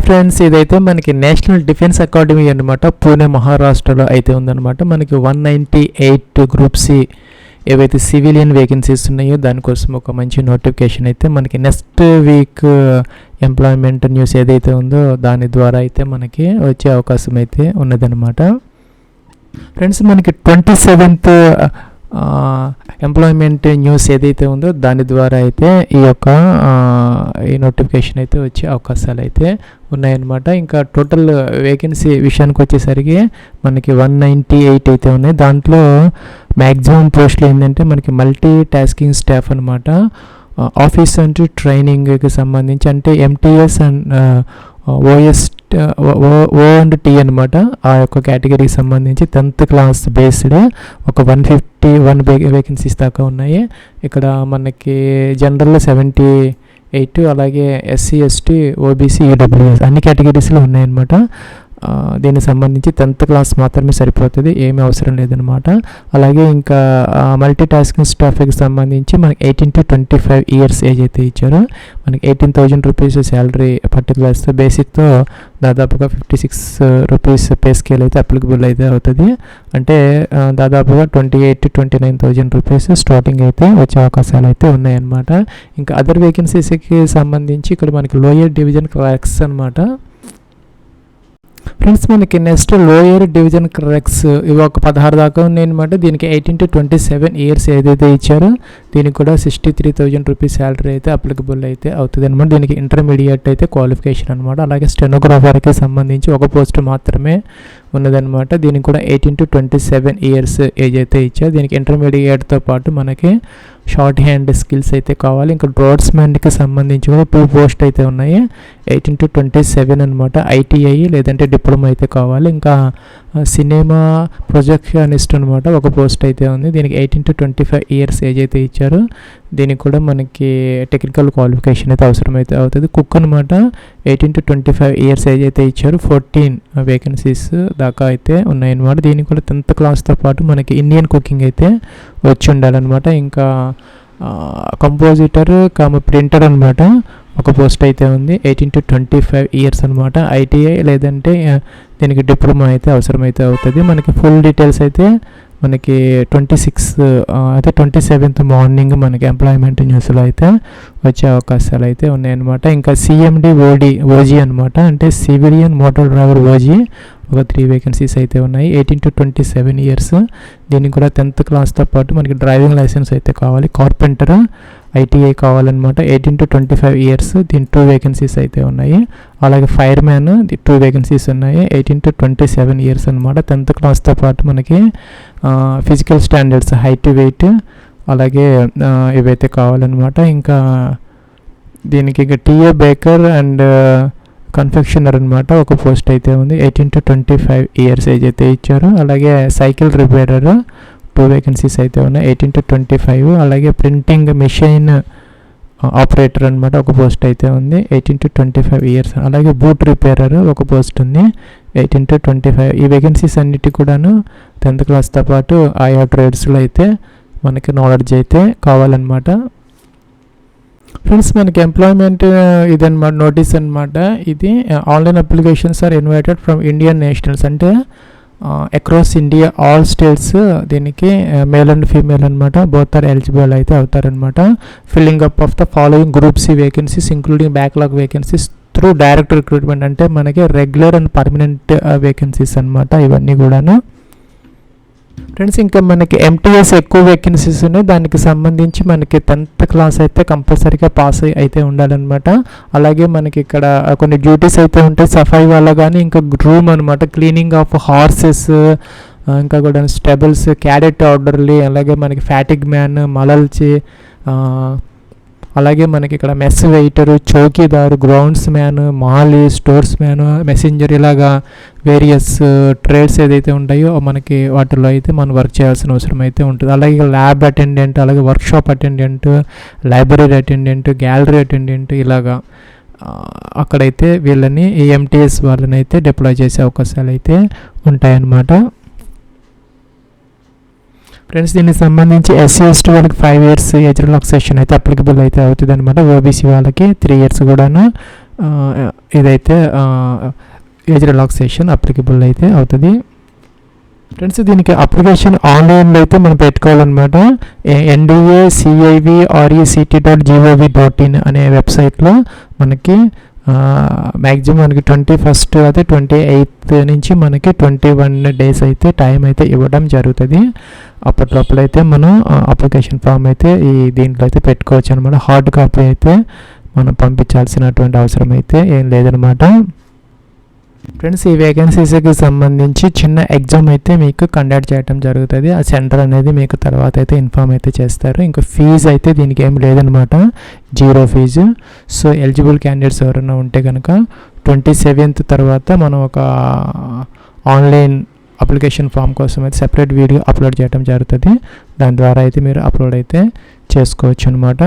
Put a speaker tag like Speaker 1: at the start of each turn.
Speaker 1: Friends, ఇదైతే మనకి national defence academy అనమాట, పూణే మహారాష్ట్రలో అయితే ఉందన్నమాట. మనకి 198 గ్రూప్ సి ఏవైతే సివిలియన్ వేకెన్సీస్ ఉన్నాయో దానికోసం ఒక మంచి నోటిఫికేషన్ అయితే మనకి నెక్స్ట్ వీక్ ఎంప్లాయ్మెంట్ న్యూస్ ఏదైతే ఉందో దాని ద్వారా అయితే మనకి వచ్చే అవకాశం అయితే ఉన్నదన్నమాట. ఫ్రెండ్స్, మనకి 27th ఎంప్లాయ్మెంట్ న్యూస్ ఏదైతే ఉందో దాని ద్వారా అయితే ఈ నోటిఫికేషన్ అయితే వచ్చే అవకాశాలు అయితే ఉన్నాయన్నమాట. ఇంకా టోటల్ వేకెన్సీ విషయానికి వచ్చేసరికి మనకి 198 అయితే ఉన్నాయి. దాంట్లో మ్యాక్సిమం పోస్టులు ఏంటంటే మనకి మల్టీ టాస్కింగ్ స్టాఫ్ అనమాట. ఆఫీస్ అండ్ ట్రైనింగ్కి సంబంధించి అంటే ఎంటీఎస్ అండ్ ఓ&టీ అనమాట. ఆ యొక్క కేటగిరీకి సంబంధించి 10th క్లాస్ బేస్డ్ ఒక 151 వేకెన్సీస్ దాకా ఉన్నాయి. ఇక్కడ మనకి జనరల్లో 78, అలాగే ఎస్సీ ఎస్టీ ఓబీసీ ఈడబ్ల్యూఎస్ అన్ని కేటగిరీస్లో ఉన్నాయన్నమాట. దీనికి సంబంధించి 10th క్లాస్ మాత్రమే సరిపోతుంది, ఏమీ అవసరం లేదనమాట. అలాగే ఇంకా మల్టీ టాస్కింగ్ స్టాఫ్కి సంబంధించి మనకి 18 to 25 ఇయర్స్ ఏజ్ అయితే ఇచ్చారు. మనకి 18,000 రూపీస్ శాలరీ పర్టికులర్స్తో బేసిక్తో దాదాపుగా 56 రూపీస్ పే స్కేల్ అయితే అప్లికబుల్ అయితే అవుతుంది. అంటే దాదాపుగా 28 to 29,000 రూపీస్ స్టార్టింగ్ అయితే వచ్చే అవకాశాలు అయితే ఉన్నాయన్నమాట. ఇంకా అదర్ వేకెన్సీస్కి సంబంధించి ఇక్కడ మనకి లోయర్ డివిజన్ క్లర్క్స్ అనమాట. ఫ్రెండ్స్, మనకి నెక్స్ట్ లోయర్ డివిజన్ క్లర్క్స్ ఇవి ఒక 16 దాకా ఉన్నాయన్నమాట. దీనికి 18 to 27 ఇయర్స్ ఏదైతే ఇచ్చారో దీనికి కూడా 63,000 రూపీస్ శాలరీ అయితే అప్లికబుల్ అయితే అవుతుంది అనమాట. దీనికి ఇంటర్మీడియట్ అయితే క్వాలిఫికేషన్ అనమాట. అలాగే స్టెనోగ్రాఫర్కి సంబంధించి ఒక పోస్ట్ మాత్రమే ఉన్నదన్నమాట. దీనికి కూడా 18 to 27 ఇయర్స్ ఏజ్ అయితే ఇచ్చారు. దీనికి ఇంటర్మీడియట్తో పాటు మనకి షార్ట్ హ్యాండ్ స్కిల్స్ అయితే కావాలి. ఇంకా డ్రాట్స్మెన్కి సంబంధించి కూడా 2 పోస్ట్ అయితే ఉన్నాయి, 18 to 27 అనమాట. ఐటీఐ లేదంటే డిప్లొమా అయితే కావాలి. ఇంకా సినిమా ప్రొజెక్షనిస్ట్ అనమాట ఒక పోస్ట్ అయితే ఉంది. దీనికి 18 to 25 ఇయర్స్ ఏజ్ అయితే ఇచ్చారు. దీనికి కూడా మనకి టెక్నికల్ క్వాలిఫికేషన్ అయితే అవసరం అయితే అవుతుంది. కుక్ అనమాట, 18 to 25 ఇయర్స్ ఏజ్ అయితే ఇచ్చారు. 14 వేకెన్సీస్ దాకా అయితే ఉన్నాయన్నమాట. దీనికి కూడా 10th క్లాస్తో పాటు మనకి ఇండియన్ కుకింగ్ అయితే వచ్చి ఉండాలన్నమాట. ఇంకా కంపోజిటర్ ప్రింటర్ అనమాట ఒక పోస్ట్ అయితే ఉంది, 18 to 25 ఇయర్స్ అనమాట. ఐటీఐ లేదంటే దీనికి డిప్లొమా అయితే అవసరమైతే అవుతుంది. మనకి ఫుల్ డీటెయిల్స్ అయితే మనకి 27th మార్నింగ్ మనకి ఎంప్లాయ్మెంట్ న్యూస్లో అయితే వచ్చే అవకాశాలు అయితే ఉన్నాయన్నమాట. ఇంకా సిఎండి ఓజీ అనమాట, అంటే సివిలియన్ మోటార్ డ్రైవర్ ఓజీ ఒక 3 వేకెన్సీస్ అయితే ఉన్నాయి, 18 to 27 ఇయర్స్. దీనికి కూడా 10th క్లాస్తో పాటు మనకి డ్రైవింగ్ లైసెన్స్ అయితే కావాలి. కార్పెంటర్ ఐటీఐ కావాలన్నమాట, 18 to 25 ఇయర్స్. దీని 2 వేకెన్సీస్ అయితే ఉన్నాయి. అలాగే ఫైర్ మ్యాన్ 2 వేకెన్సీస్ ఉన్నాయి, 18 to 27 ఇయర్స్ అనమాట. 10th క్లాస్తో పాటు మనకి ఫిజికల్ స్టాండర్డ్స్ హైట్ వెయిట్ అలాగే ఇవైతే కావాలన్నమాట. ఇంకా దీనికి ఇంకా టీఏ బేకర్ అండ్ కన్ఫెక్షనర్ అనమాట ఒక పోస్ట్ అయితే ఉంది, 18 to 25 ఇయర్స్ ఏజ్ అయితే ఇచ్చారు. అలాగే సైకిల్ రిపేరర్ 2 వేకెన్సీస్ అయితే ఉన్నాయి, 18 to 25. అలాగే ప్రింటింగ్ మెషిన్ ఆపరేటర్ అనమాట ఒక పోస్ట్ అయితే ఉంది, 18 to 25 ఇయర్స్. అలాగే బూట్ రిపేరర్ ఒక పోస్ట్ ఉంది, 18 to 25. ఈ వేకెన్సీస్ అన్నిటి కూడాను 10th క్లాస్తో పాటు ఆయా ట్రేడ్స్లో అయితే మనకి నాలెడ్జ్ అయితే కావాలన్నమాట. ఫ్రెండ్స్, మనకి ఎంప్లాయ్మెంట్ ఇదన్నమాట నోటీస్ అనమాట. ఇది online applications are invited from Indian nationals, అంటే అక్రాస్ ఇండియా ఆల్ స్టేట్స్ దీనికి మేల్ అండ్ ఫీమేల్ అనమాట, బోత్ ఆర్ ఎలిజిబుల్ అయితే అవుతారనమాట. Filling up of the following group C vacancies including backlog vacancies through direct recruitment, అంటే మనకి regular and permanent vacancies అనమాట ఇవన్నీ కూడాను. ఫ్రెండ్స్, ఇంకా మనకి ఎంటీఎస్ ఎక్కువ వేకెన్సీస్ ఉన్నాయి. దానికి సంబంధించి మనకి 10th క్లాస్ అయితే కంపల్సరీగా పాస్ అయితే ఉండాలన్నమాట. అలాగే మనకి ఇక్కడ కొన్ని డ్యూటీస్ అయితే ఉంటాయి సఫాయి వల్ల, కానీ ఇంకా గ్రూమ్ అనమాట, క్లీనింగ్ ఆఫ్ హార్సెస్, ఇంకా కూడా స్టెబుల్స్, క్యాడెట్ ఆర్డర్లీ, అలాగే మనకి ఫ్యాటిగ్ మ్యాన్, మలల్చి, అలాగే మనకి ఇక్కడ మెస్ వెయిటరు, చౌకీదారు, గ్రౌండ్స్ మ్యాన్, మాలీ, స్టోర్స్ మ్యాన్, మెసెంజర్, ఇలాగా వేరియస్ ట్రేడ్స్ ఏదైతే ఉంటాయో మనకి వాటిలో అయితే మనం వర్క్ చేయాల్సిన అవసరం అయితే ఉంటుంది. అలాగే ల్యాబ్ అటెండెంట్, అలాగే workshop attendant, library attendant, gallery attendant, ఇలాగా అక్కడైతే వీళ్ళని ఈ ఎంటీఎస్ వాళ్ళని అయితే డిప్లాయ్ చేసే అవకాశాలు అయితే ఉంటాయన్నమాట. ఫ్రెండ్స్, దీనికి సంబంధించి ఎస్సీ ఎస్టీ వాళ్ళకి 5 ఇయర్స్ ఏజ్ రిలాక్సేషన్ అయితే అప్లికబుల్ అయితే అవుతుంది అనమాట. ఓబీసీ వాళ్ళకి 3 ఇయర్స్ కూడాను ఇదైతే ఏజ్ రిలాక్సేషన్ అప్లికబుల్ అయితే అవుతుంది ఫ్రెండ్స్. దీనికి అప్లికేషన్ ఆన్లైన్లో అయితే మనం పెట్టుకోవాలన్నమాట. NDACIVRECT.gov.in అనే వెబ్సైట్లో మనకి మ్యాక్సిమం మనకి 21 అయితే 28 నుంచి మనకి 21 డేస్ అయితే టైం అయితే ఇవ్వడం జరుగుతుంది. అప్పట్లోపలైతే మనం అప్లికేషన్ ఫామ్ అయితే దీంట్లో అయితే పెట్టుకోవచ్చు అనమాట. హార్డ్ కాపీ అయితే మనం పంపించాల్సినటువంటి అవసరం అయితే ఏం లేదనమాట. ఫ్రెండ్స్, ఈ వేకెన్సీస్కి సంబంధించి చిన్న ఎగ్జామ్ అయితే మీకు కండక్ట్ చేయడం జరుగుతుంది. ఆ సెంటర్ అనేది మీకు తర్వాత అయితే ఇన్ఫామ్ అయితే చేస్తారు. ఇంకా ఫీజు అయితే దీనికి ఏం లేదనమాట, 0 ఫీజు. సో ఎలిజిబుల్ క్యాండిడేట్స్ ఎవరైనా ఉంటే కనుక 27th తర్వాత మనం ఒక ఆన్లైన్ అప్లికేషన్ ఫామ్ కోసం అయితే సెపరేట్ వీడియో అప్లోడ్ చేయడం జరుగుతుంది. దాని ద్వారా అయితే మీరు అప్లోడ్ అయితే చేసుకోవచ్చు అనమాట.